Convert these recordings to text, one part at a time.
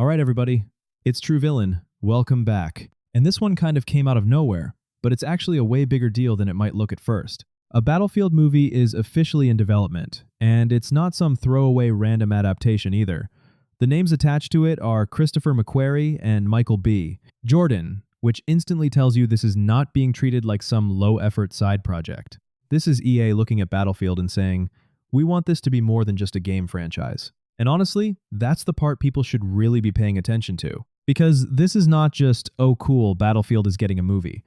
Alright everybody, it's True Villain, welcome back. And this one kind of came out of nowhere, but it's actually a way bigger deal than it might look at first. A Battlefield movie is officially in development, and it's not some throwaway random adaptation either. The names attached to it are Christopher McQuarrie and Michael B. Jordan, which instantly tells you this is not being treated like some low-effort side project. This is EA looking at Battlefield and saying, we want this to be more than just a game franchise. And honestly, that's the part people should really be paying attention to. Because this is not just, oh cool, Battlefield is getting a movie.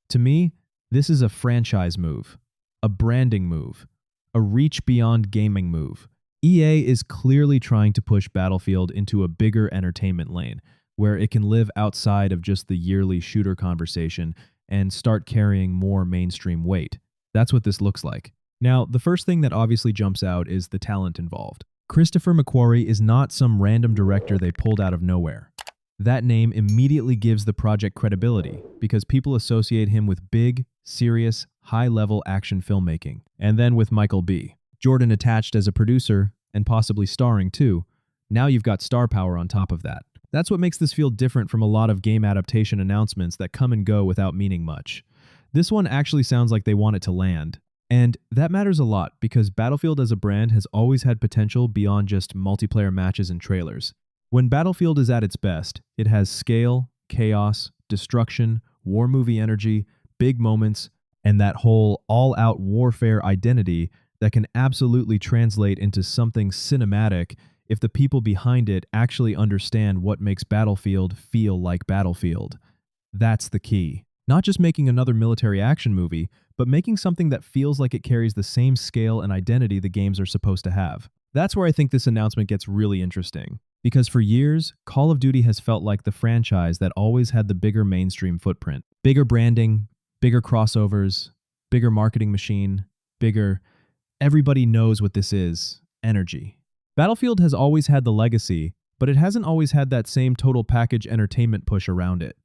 To me, this is a franchise move, a branding move, a reach beyond gaming move. EA is clearly trying to push Battlefield into a bigger entertainment lane, where it can live outside of just the yearly shooter conversation and start carrying more mainstream weight. That's what this looks like. Now, the first thing that obviously jumps out is the talent involved. Christopher McQuarrie is not some random director they pulled out of nowhere. That name immediately gives the project credibility because people associate him with big, serious, high-level action filmmaking. And then with Michael B. Jordan attached as a producer and possibly starring too, now you've got star power on top of that. That's what makes this feel different from a lot of game adaptation announcements that come and go without meaning much. This one actually sounds like they want it to land. And that matters a lot because Battlefield as a brand has always had potential beyond just multiplayer matches and trailers. When Battlefield is at its best, it has scale, chaos, destruction, war movie energy, big moments, and that whole all-out warfare identity that can absolutely translate into something cinematic if the people behind it actually understand what makes Battlefield feel like Battlefield. That's the key. Not just making another military action movie, but making something that feels like it carries the same scale and identity the games are supposed to have. That's where I think this announcement gets really interesting. Because for years, Call of Duty has felt like the franchise that always had the bigger mainstream footprint. Bigger branding, bigger crossovers, bigger marketing machine, bigger... Everybody knows what this is. Energy. Battlefield has always had the legacy, but it hasn't always had that same total package entertainment push around it.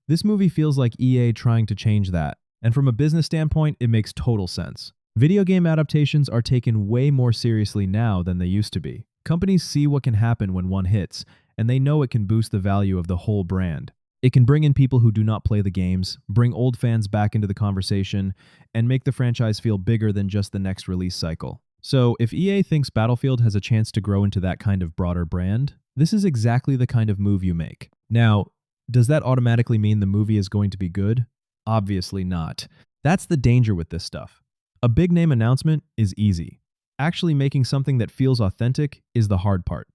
This movie feels like EA trying to change that, and from a business standpoint, it makes total sense. Video game adaptations are taken way more seriously now than they used to be. Companies see what can happen when one hits, and they know it can boost the value of the whole brand. It can bring in people who do not play the games, bring old fans back into the conversation, and make the franchise feel bigger than just the next release cycle. So, if EA thinks Battlefield has a chance to grow into that kind of broader brand, this is exactly the kind of move you make. Now, does that automatically mean the movie is going to be good? Obviously not. That's the danger with this stuff. A big name announcement is easy. Actually making something that feels authentic is the hard part.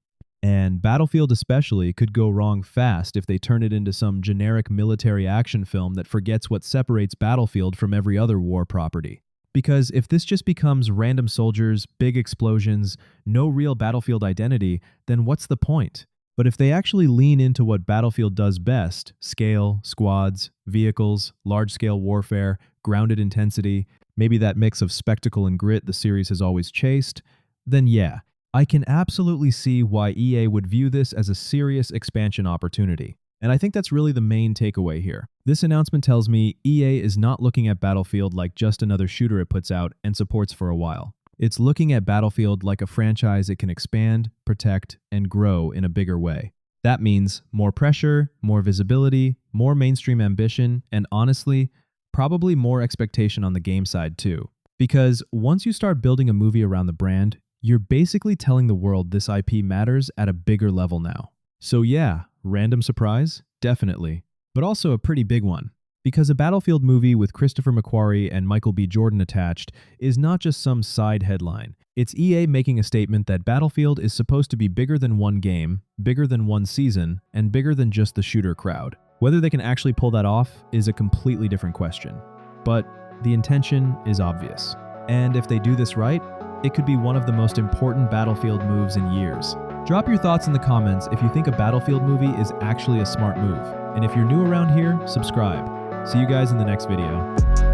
And Battlefield especially could go wrong fast if they turn it into some generic military action film that forgets what separates Battlefield from every other war property. Because if this just becomes random soldiers, big explosions, no real Battlefield identity, then what's the point? But if they actually lean into what Battlefield does best, scale, squads, vehicles, large-scale warfare, grounded intensity, maybe that mix of spectacle and grit the series has always chased, then yeah, I can absolutely see why EA would view this as a serious expansion opportunity. And I think that's really the main takeaway here. This announcement tells me EA is not looking at Battlefield like just another shooter it puts out and supports for a while. It's looking at Battlefield like a franchise it can expand, protect, and grow in a bigger way. That means more pressure, more visibility, more mainstream ambition, and honestly, probably more expectation on the game side too. Because once you start building a movie around the brand, you're basically telling the world this IP matters at a bigger level now. So yeah, random surprise? Definitely. But also a pretty big one. Because a Battlefield movie with Christopher McQuarrie and Michael B. Jordan attached is not just some side headline. It's EA making a statement that Battlefield is supposed to be bigger than one game, bigger than one season, and bigger than just the shooter crowd. Whether they can actually pull that off is a completely different question. But the intention is obvious. And if they do this right, it could be one of the most important Battlefield moves in years. Drop your thoughts in the comments if you think a Battlefield movie is actually a smart move. And if you're new around here, subscribe. See you guys in the next video.